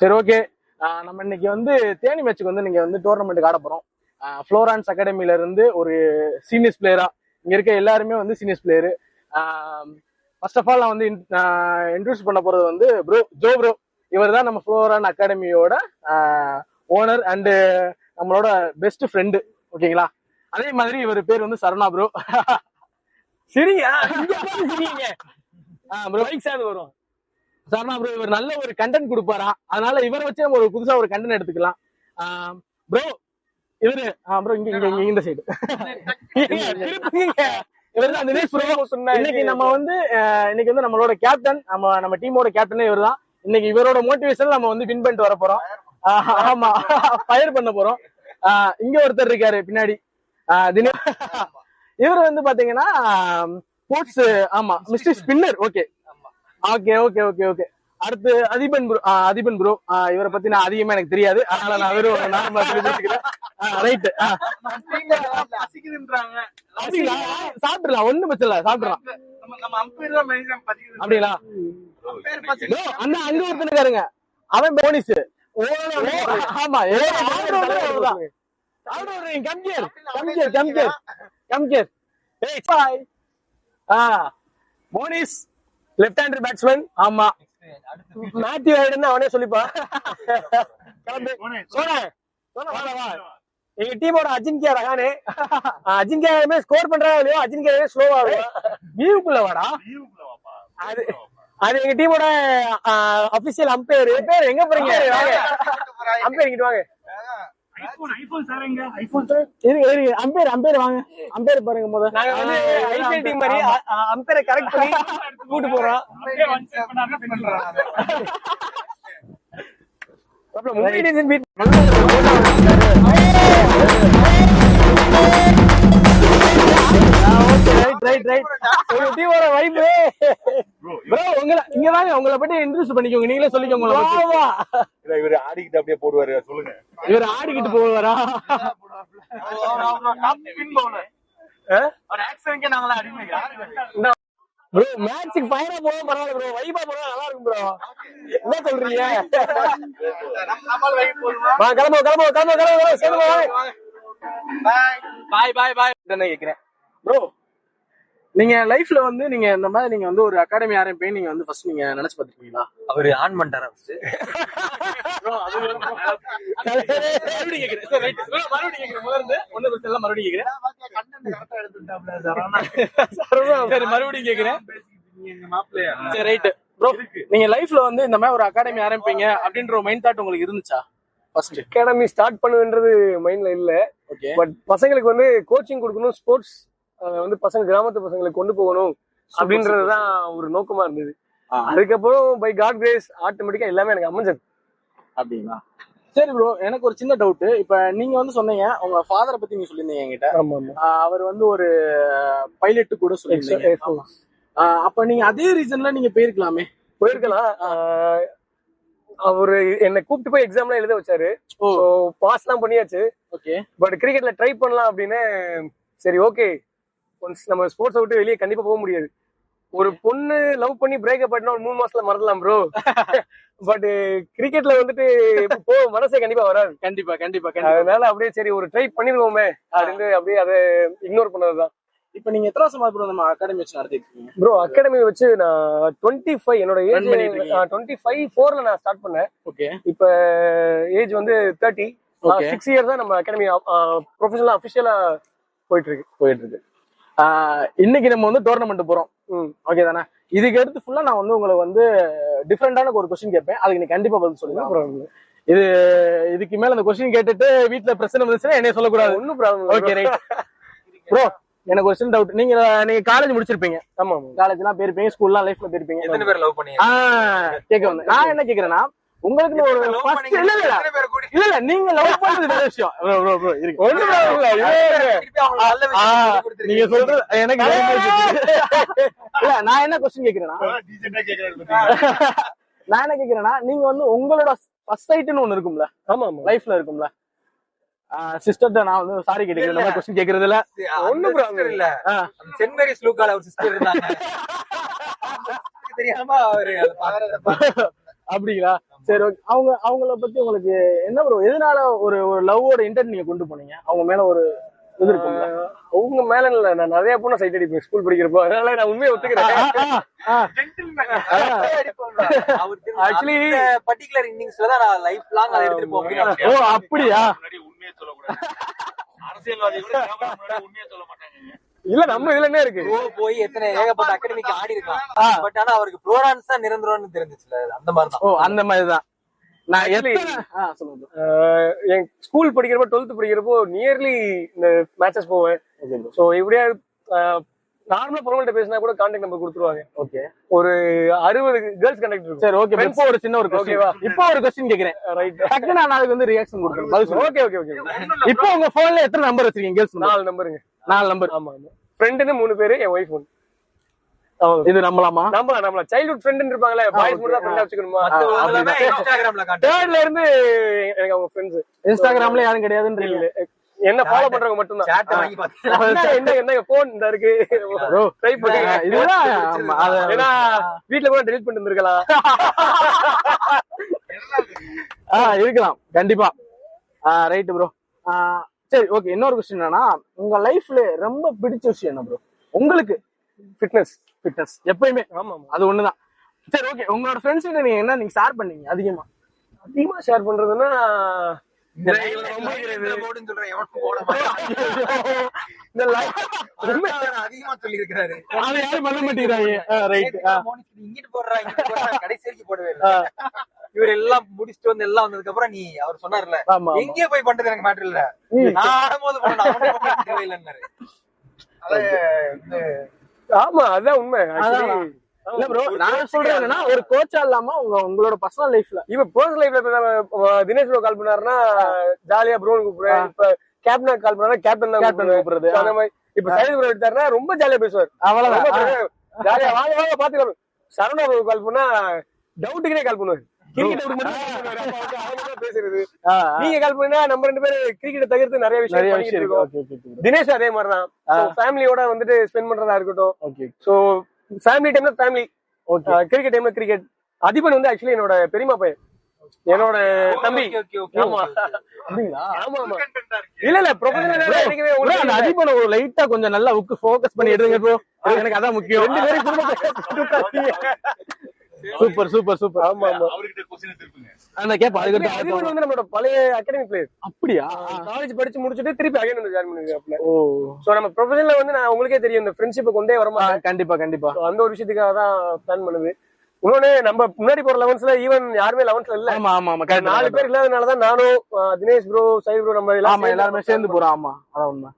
சரி ஓகே. நம்ம இன்னைக்கு வந்து தேனி மேட்சுக்கு வந்து நீங்க வந்து டோர்னமெண்ட்டுக்கு ஆட போறோம். ஃப்ளோரான்ஸ் அகாடமில இருந்து ஒரு சீனியர்ஸ் பிளேயரா இங்க இருக்க எல்லாருமே வந்து seniors player. First of all நான் வந்து இன்ட்ரோடியூஸ் பண்ண போறது வந்து ஜோ ப்ரோ. இவர் தான் நம்ம ஃப்ளோரான் அகாடமியோட ஓனர் அண்டு நம்மளோட பெஸ்ட் ஃப்ரெண்டு. ஓகேங்களா? அதே மாதிரி இவர் பேர் வந்து சரணா ப்ரோ. சரிங்க ப்ரோ வரும் சரணா ப்ரோ. இவர் நல்ல ஒரு கண்டென்ட் கொடுப்பாரா, அதனால இவரை வச்சு நம்ம ஒரு புதுசா ஒரு கண்டென்ட் எடுத்துக்கலாம். ப்ரோ இவரு ப்ரோ இங்க இந்த சைடு இன்னைக்கு நம்ம வந்து இன்னைக்கு வந்து நம்மளோட கேப்டன், நம்ம டீமோட கேப்டனே இவர் தான். இன்னைக்கு இவரோட மோட்டிவேஷன் நம்ம வந்து வின் பண்ணிட்டு வர போறோம். ஆமா, ஃபயர் பண்ண போறோம். இங்க ஒருத்தர் இருக்காரு பின்னாடி, தினேஷ். இவர் வந்து பாத்தீங்கன்னா ஸ்போர்ட்ஸ், ஆமா mister spinner. Okay okay okay okay okay. அடுத்து அதிபன் ப்ரோ. இவரை பத்தி நான் அதிகமா எனக்கு தெரியாது, அதனால நான் வெறும் நார்மலா தெரிஞ்சுக்கிறேன். ரைட், சாப்பிடலாம், ஒண்ணும் பிரச்சனை இல்ல, சாப்பிடலாம். அப்படிங்களா? அண்ணா அங்க ஒருத்தன் இருக்காருங்க, அவன் போனிஸ். ஆமா, போனிஸ் லெஃப்ட் ஹேண்டர் பேட்ஸ்மேன். ஆமா, மேத்யூ ஹைடன் அவனே சொல்லிப்பான். எங்க டீமோட அஜின்கியா ரஹானே. அஜின்கியாவே ஸ்கோர் பண்றாங்க இல்லையோ, அஜின்கியாவே ஸ்லோவா வியூக்குள்ள வாடா. அது எங்க டீமோட அபிஷியல் அம்பையர். பேர் எங்க போறீங்க? அம்பையர் கிட்ட வாங்க. அம்பையர் வாங்க, அம்பையர் பாருங்க. முதல்ல நாங்க வந்து ஐபிஎல் டீம் மாதிரி அம்பையரை கரெக்ட் பண்ணி கூட்டு போறோம். இங்க வாங்க, உங்களை பத்தி இன்ட்ரோடியூஸ் பண்ணிக்கோங்க, நீங்களே சொல்லிக்கோங்க. இவர் ஆடிக்கிட்டு அப்படியே போடுவாரு, சொல்லுங்க. இவர் ஆடிக்கிட்டு போவாரா? ப்ரோ மேட்சுக்கு ஃபயரா போக பரவாயில்ல ப்ரோ, வைபா போனா நல்லா இருக்கும் ப்ரோ. என்ன சொல்றீங்க? கேக்குறேன் ப்ரோ. நீங்க லைஃப்ல வந்து நீங்க இந்த மாதிரி நீங்க வந்து ஒரு அகாடமி ஆரம்பிப்பேன் நீங்க வந்து ஃபர்ஸ்ட் நீங்க நினைச்சு பாத்துருக்கீங்களா? அவரு ஆன் பண்ணிட்டாரா? மறுபடியும் கேக்குறேன். நீங்க லைஃப்ல வந்து இந்த மாதிரி ஒரு அகாடமி ஆரம்பிப்பீங்க அப்படின்ற ஒரு மைண்ட் தாட் உங்களுக்கு இருந்துச்சா? ஃபர்ஸ்ட் அகாடமி ஸ்டார்ட் பண்ணுன்றது மைண்ட்ல இல்ல. பட் பசங்களுக்கு வந்து கோச்சிங் கொடுக்கணும், ஸ்போர்ட்ஸ் வந்து பசங்க கிராமத்து பசங்களுக்கு கொண்டு போகணும் அப்படின்றதுதான் ஒரு நோக்கமா இருந்தது. அதுக்கப்புறம் பை காட் கிரேஸ் ஆட்டோமேட்டிக்கா எல்லாமே எனக்கு அமைஞ்சது. அப்படிங்களா? சரி ப்ரோ, எனக்கு ஒரு சின்ன டவுட். இப்ப நீங்க வந்து சொன்னீங்க உங்க ஃபாதரை பத்தி நீங்க சொல்லியிருந்தீங்க என்கிட்ட. அவர் வந்து ஒரு பைலட் கூட சொல்லியிருந்தீங்க. அப்ப நீங்க அதே ரீசன்ல நீங்க போயிருக்கலாம். அவரு என்ன கூப்பிட்டு போய் எக்ஸாம்லாம் எழுத வச்சாரு. பாஸ் எல்லாம் பண்ணியாச்சு. ஓகே. பட் கிரிக்கெட்ல ட்ரை பண்ணலாம் அப்படின்னு. சரி ஓகே, நம்ம ஸ்போர்ட்ஸ் விட்டு வெளியே கண்டிப்பா போக முடியாது. ஒரு பொண்ணு லவ் பண்ணி பிரேக்கப் பண்ணா ஒரு 3 மாசத்துல மறந்துலாம் ப்ரோ. பட் கிரிக்கெட்ல வந்துட்டு மனசே கண்டிப்பா வராது. கண்டிப்பா கண்டிப்பா. அதனால அப்படியே சரி ஒரு ட்ரை பண்ணிருவோமே அப்படின்னு அப்படியே அதை இக்னோர் பண்ணதுதான். இப்ப நீங்க எத்தனை வருஷமா ப்ரோ நம்ம அகாடமி வச்சு நடத்திருக்கீங்க? ப்ரோ அகாடமி வச்சு நான் 25, என்னோட ஏஜ் 25-4ல நான் ஸ்டார்ட் பண்ணேன். ஓகே. இப்ப ஏஜ் வந்து 30. 6 இயர்ஸ் தான் நம்ம அகாடமி ப்ரொஃபஷனலா அபிஷியலா போயிட்டு இருக்கு. இன்னைக்கு நம்ம வந்து டோர்னமெண்ட் போறோம். ஓகே தானே? இதுக்கு அடுத்து ஃபுல்லா நான் வந்து உங்களுக்கு வந்து டிஃப்ரெண்டான ஒரு கொஸ்டின் கேட்பேன், அதுக்கு நீ கண்டிப்பா பதில் சொல்லுங்க. இதுக்கு மேல அந்த கொஸ்டின் கேட்டுட்டு வீட்டுல பிரச்சனை வந்துச்சுன்னா என்னைய சொல்லக்கூடாது. ஒன்னும் ப்ராப்ளம். Okay right bro. எனக்கு ஒரு சின்ன டவுட். நீங்க காலேஜ் முடிச்சிருப்பீங்க. ஆமா, காலேஜ் எல்லாம் போயிருப்பீங்க, ஸ்கூல்லாம் லைஃப்ல போயிருப்பீங்க. எத்தனை பேர் லவ் பண்ணீங்க? கேட்க வந்தேன். நான் என்ன கேக்குறேன்னா, உங்களுக்கு ஒரு இல்ல நீங்க லவ் பண்றது வேற விஷயம். நீங்க சொல்றது எனக்கு இல்ல. நான் என்ன கொஸ்டின் கேக்குறேன்னா, நீங்க வந்து உங்களோட ஃபர்ஸ்ட் சைட்னு ஒண்ணு இருக்கும்ல? ஆமா, லைஃப்ல இருக்கும்ல. சிஸ்டர்ட்ட நான் வந்து சாரி கேட்கிறேன், கொஸ்டின் கேக்குறது இல்ல. ஒண்ணும் ப்ராப்ளம் இல்ல. சென்ட் மேரிஸ் லூக்கால ஒரு சிஸ்டர் இருந்தாங்க, தெரியாம அவரு அப்படிங்களா? சரி ஓகே. அவங்கள பத்தி உங்களுக்கு என்ன ப்ரோ, எதனால ஒரு ஒரு லவ்வோட இன்டென்ட் நீங்க கொண்டு போனீங்க? அவங்க மேல ஒரு இது இருக்கும்ல? அவங்க மேல இல்ல, நான் நிறைய பொண்ணை சைட் அடிப்பேன் ஸ்கூல் படிக்கிறப்போ, அதனால நான் உண்மையை ஒத்துக்கிறேன். ஆக்சுவலி பர்టిక్యులர் இன்னிங்ஸ்ல தான் நான் லைஃப் லாங் அதை எடுத்துட்டு போக முடியும். ஓ அப்படியா? உண்மையை சொல்லக்கூடாது. அரசியல்வாதி கூட உண்மையை சொல்ல மாட்டாங்க. இல்ல நம்ம இதுல என்ன இருக்கு, போய் எத்தனை ஏகப்பட்ட அகாடமிக்கு ஆடி இருக்கான். பட் ஆனா அவருக்கு ப்ரோ டான்ஸ் தான் நிரந்தரம்னு தெரிஞ்சுச்சுல, அந்த மாதிரி தான். ஓ அந்த மாதிரிதான். நான் என் ஸ்கூல் படிக்கிறப்போ 12th படிக்கிறப்போ நியர்லி இந்த மேட்சஸ் போவேன். சோ இப்படியா நார்மலா பொருள்கிட்ட பேசினா கூட கான்டாக்ட் நம்பர் கொடுத்துருவாங்க. ஓகே, ஒரு 60 கேர்ள்ஸ் கான்டாக்ட் இருக்கும். சரி ஓகே. இப்போ ஒரு சின்ன ஒரு ஓகேவா, இப்போ ஒரு क्वेश्चन கேக்குறேன். ரைட், டக்குனு நான் அதுக்கு வந்து ரியாக்ஷன் கொடுக்கணும், பதில் சொல்லுங்க. Okay okay okay. இப்போ உங்க போன்ல எத்தனை நம்பர் வச்சிருக்கீங்க கேர்ள்ஸ்? 4 நம்பருங்க. 4 நம்பர். ஆமா ஆமா. ஃப்ரெண்ட்னு 3 பேரு, என் வைஃப் 1. இது நம்பலாமா? நம்மள சைல்ட்ஹுட் ஃப்ரெண்ட் இருப்பாங்களே, பாய்ஸ் மட்டும் தான் ஃப்ரெண்டா வச்சுக்கணுமா? இன்ஸ்டாகிராம்ல கான்டாக்ட். தேர்ட்ல இருந்து எனக்கு அவங்க ஃப்ரெண்ட்ஸ். இன்ஸ்டாகிராம்ல யாரும் கிடையாதுன்றீங்க? என்ன ஃபாலோ பண்றவங்க மட்டும் தான். சாட் வாங்கி பாத்தீங்க என்ன போன் இந்த இருக்கு ட்ரை பண்ணுங்க. இதுதான் ஏன்னா வீட்ல கூட டெலீட் பண்ணிட்டு இருந்திருக்கலாம். இருக்கலாம் கண்டிப்பா. Right bro. சரி ஓகே. இன்னொரு क्वेश्चन என்னன்னா, உங்க லைஃப்ல ரொம்ப பிடிச்ச விஷயம் என்ன ப்ரோ உங்களுக்கு? ஃபிட்னஸ். எப்பயுமே. ஆமா அது ஒண்ணுதான். சரி ஓகே. உங்களோட ஃப்ரெண்ட்ஸ் கிட்ட நீங்க என்ன நீங்க ஷேர் பண்ணீங்க அதிகமா ஷேர் பண்றதுன்னா, அதிகமா சொல்லி இருக்கிறாரு. அதை யாரும் பண்ண மாட்டேங்கிறாங்க. இங்கிட்டு போடுறா கடைசி போடவே இல்லை. இவர் எல்லாம் முடிச்சுட்டு வந்து எல்லாம் வந்ததுக்கு அப்புறம் நீ அவர் சொன்னார்ல, எங்கேயே போய் பண்றது எனக்கு மேட்டர் இல்ல, நான் ஆடும்போது தேவையில்லைன்னாரு. ஆமா அதான் உண்மை. இல்ல ப்ரோ, நான் சொல்றேன் என்னன்னா, ஒரு கோச்சா இல்லாம உங்களோட பர்சனல் லைஃப்ல, இப்ப பர்சனல் லைஃப்ல தினேஷ் ப்ரோ கால் பண்ணாருன்னா ஜாலியா ப்ரோன்னு கூப்பிடுறேன். இப்ப கேப்டனா கால் பண்ணா கேப்டன் தான் கூப்பிடுறது. அந்த மாதிரி இப்ப சைலண்ட் ப்ரோ எடுத்தாருன்னா ரொம்ப ஜாலியா பேசுவார். அவ்வளவுதான், ஜாலியா வாங்க வாங்க பாத்துக்கலாம். சரவணா ப்ரோ கால் பண்ணா டவுட்டுக்குனே கால் பண்ணுவாரு. பேசுறது நீங்க கால் பண்ணா நம்ம 2 பேரும் கிரிக்கெட் தவிர்த்து நிறைய விஷயம் பண்ணிட்டு இருக்கோம். தினேஷ் அதே மாதிரிதான். ஃபேமிலியோட வந்துட்டு ஸ்பெண்ட் பண்றதா இருக்கட்டும். சோ ஃபேமிலி டைம்ல ஃபேமிலி, கிரிக்கெட் டைம்ல கிரிக்கெட். அதிபன் வந்து ஆக்சுவலி என்னோட பெரியமா பையன், என்னோட தம்பி. ஆமா ஆமா ஆமா. இல்ல ப்ரொஃபஷனல் அதிபன் ஒரு லைட்டா கொஞ்சம் நல்லா ஃபோக்கஸ் பண்ணி எடுங்க ப்ரோ, எனக்கு அதான் முக்கியம். 2 பேரும் சூப்பர் சூப்பர் சூப்பர். ஆமா ஆமா. அவர்கிட்ட क्वेश्चन திருப்புங்க. அந்த கேப்ப அதுக்கு வந்து நம்மளோட பழைய அகாடமி பிளேயர். அப்படியே காலேஜ் படிச்சு முடிச்சிட்டு திருப்பி அகைன் வந்து ஜாயின் பண்ணிருக்காப்ல. ஓ சோ நம்ம ப்ரொஃபஷனல்ல வந்து நான் உங்களுக்கே தெரியும் இந்த ஃப்ரெண்ட்ஷிப் கொண்டே வரமா. கண்டிப்பா கண்டிப்பா. அந்த ஒரு விஷயத்துக்காக தான் பிளான் பண்ணுது. இன்னொன்னு நம்ம முன்னாடி போற 11ஸ்ல ஈவன் யாருமே 11ஸ்ல இல்ல. ஆமா ஆமா ஆமா. 4 பேர் இல்லாதனால தான் நானும் தினேஷ் ப்ரோ, சை ப்ரோ நம்ம எல்லாரும் சேர்ந்து போறோம். ஆமா அதான் உண்மை.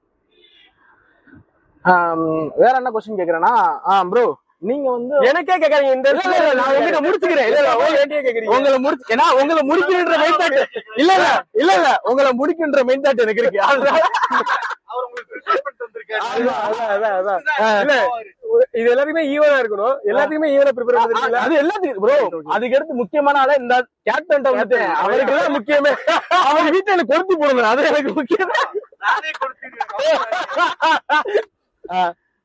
வேற என்ன क्वेश्चन கேக்குறேன்னா, ப்ரோ நீங்க வந்து எனக்கே கேக்குறீங்க. இந்த நான் உங்ககிட்ட முடிச்சுக்கிறேன். உங்களை முடிச்சு, ஏன்னா உங்களை முடிக்கின்ற மெயின் தாட் இல்ல இல்ல இல்ல இல்ல உங்களை முடிக்கின்ற மெயின் தாட் எனக்கு இருக்கு. இது எல்லாத்துக்குமே ஈவனா இருக்கணும், எல்லாத்துக்குமே ஈவனா ப்ரிப்பேர் பண்ணிருக்கீங்க. அது எல்லாத்துக்கும் ப்ரோ. அதுக்கு அடுத்து முக்கியமான ஆள இந்த கேப்டன் வந்துட்டு அவருக்கு தான் முக்கியமே. அவர் வீட்டுல எனக்கு கொடுத்து போடணும், அது எனக்கு முக்கியம்.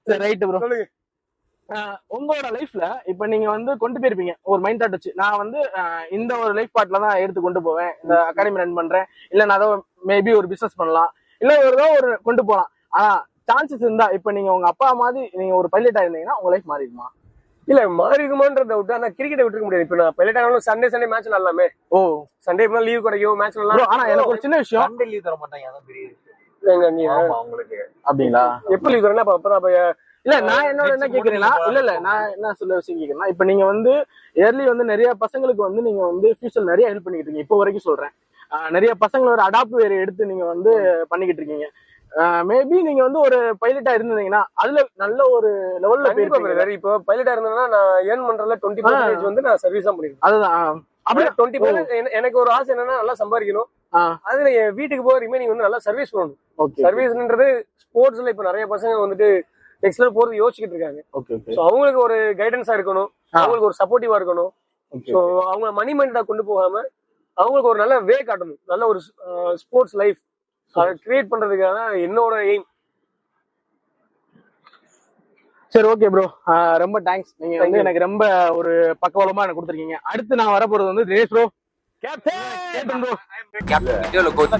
சரி ரைட் ப்ரோ. சொல்லுங்க. உங்களோட லைஃப்ல இப்ப நீங்க வந்து கொண்டு போயிருப்பீங்க ஒரு மைண்ட் தாட் வச்சு, நான் வந்து இந்த ஒரு லைஃப் பார்ட்ல தான் எடுத்து கொண்டு போவேன், இந்த அகாடமி ரன் பண்றேன், இல்ல நான் ஏதோ மேபி ஒரு பிசினஸ் பண்ணலாம், இல்ல ஏதோ ஒரு கொண்டு போலாம். ஆனா சான்சஸ் இருந்தா இப்ப நீங்க உங்க அப்பா மாதிரி நீங்க ஒரு பைலட்டா இருந்தீங்கன்னா உங்க லைஃப் மாறிடுமா? இல்ல மாறிடுமான்ற டவுட். ஆனா கிரிக்கெட் விட்டுருக்க முடியாது. இப்ப நான் பைலட் ஆனாலும் சண்டே மேட்ச் விளாடலாமே. ஓ சண்டே லீவ் கிடைக்கும், மேட்ச் விளாடலாம். ஆனா எனக்கு ஒரு சின்ன விஷயம், சண்டே லீவ் தர மாட்டாங்க, அதான் பெரிய உங்களுக்கு. அப்படிங்களா? எப்ப லீவ் தரேன்னா அப்ப இல்ல நான் என்னோட என்ன கேக்குறேன்னா, இல்ல இல்ல நான் என்ன சொல்ல விஷயம் கேக்குறேன்னா, இப்ப நீங்க வந்து இயர்லி வந்து நிறைய பசங்களுக்கு வந்து நீங்க வந்து ஃபியூச்சர் நிறைய ஹெல்ப் பண்ணிக்கிட்டு இருக்கீங்க. இப்போ வரைக்கும் சொல்றேன், நிறைய பசங்களோட அடாப்ட் வேற எடுத்து நீங்க வந்து பண்ணிக்கிட்டு இருக்கீங்க. மேபி நீங்க வந்து ஒரு பைலட்டா இருந்தீங்கன்னா அதுல நல்ல ஒரு லெவல்ல போயிருப்பீங்க. இப்போ பைலட்டா இருந்தேன்னா நான் ஏர்ன் பண்றதுல 20% வந்து நான் சர்வீஸ் தான் பண்ணிருக்கேன். அதுதான் அப்படியே 20% எனக்கு ஒரு ஆசை என்னன்னா நல்லா சம்பாதிக்கணும். அதுல என் வீட்டுக்கு போக ரிமைனிங் வந்து நல்லா சர்வீஸ் பண்ணணும். சர்வீஸ்ன்றது ஸ்போர்ட்ஸ்ல இப்ப நிறைய பசங்க வந்துட்டு நெக்ஸ்ட் லெவல் போறது யோசிச்சுட்டு இருக்காங்க. சோ அவங்களுக்கு ஒரு கைடன்ஸா இருக்கணும், அவங்களுக்கு ஒரு சப்போர்ட்டிவா இருக்கணும். சோ அவங்க மணி மைண்டா கொண்டு போகாம அவங்களுக்கு ஒரு நல்ல வே காட்டணும், நல்ல ஒரு ஸ்போர்ட்ஸ் லைஃப் அதை கிரியேட் பண்றதுக்காக என்னோட எய்ம். சரி ஓகே ப்ரோ, ரொம்ப தேங்க்ஸ். நீங்க வந்து எனக்கு ரொம்ப ஒரு பக்கவலமா எனக்கு கொடுத்துருக்கீங்க. அடுத்து நான் வரப்போறது வந்து Dinesh bro. Captain bro captain coach